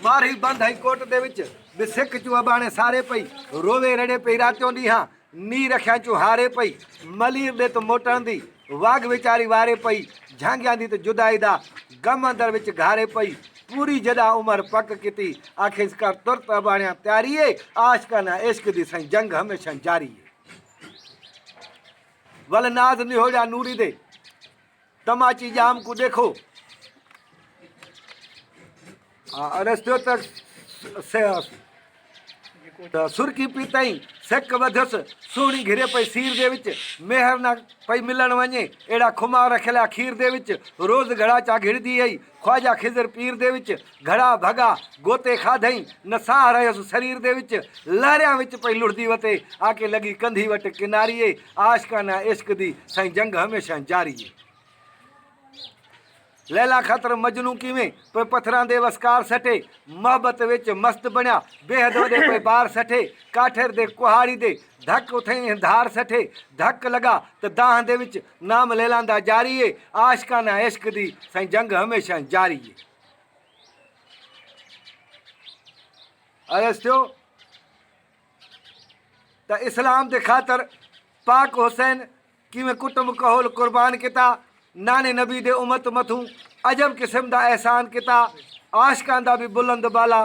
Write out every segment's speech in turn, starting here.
मारी बंद है कोट दे विच बे सिख चू अबाने सारे पई रोवे रड़े पई रातों दी हाँ नी रख्या चू हारे पई मलीर दे तो मोटन दी वाघ विचारी वारे पई झांगिया दी तो जुदाई दा गम अंदर विच घारे पई पूरी जदा उम्र पक किती आखिरकार तुरत अबाणिया तैयारी है आशका ना इश्क दी सही जंग हमेशा जारी है वल नाज निहोड़ा नूरी दे तमाची जाम को देखो रस्ते तक सुरखी पीताई सिक वधस सोहनी घिरे पई सीर दे विच मेहर ना पई मिलन वने एड़ा खुमा रखला खीर दे विच रोज घड़ा चा घिरदी आई ख्वाजा खिजर पीर दे विच घड़ा भगा गोते खाधई नसाह रहस शरीर दे विच लहरिया विच पई लुढ़दी वते आके लगी कंधी वट किनारी आशकाना इश्क दी सही जंग हमेशा जारी है लैला खतर मजनू किवें पे पत्थरां दे वसकार सटे मोहब्बत विच मस्त बनया बेहद दे पे बार सटे काठेर दे कुहाड़ी दे धक उथे धार सटे धक लगा तो दाह दे विच नाम लैलां दा जारी है आशकाना इश्क दी सही जंग हमेशा जारी है अरस थियो त इस्लाम दे खातर पाक हुसैन किवें कुटुंब कहोल कुर्बान किता नाने नबी दे उमत मथू अजब किस्म दा एहसान किता आशकां दा भी बुलंद बाला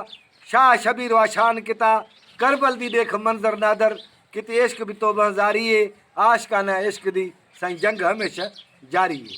शाह शबीर वाशान किता करबल दी देख मंजर नादर किती इश्क भी तोबा जारी है आशकाना इश्क दी सही जंग हमेशा जारी है।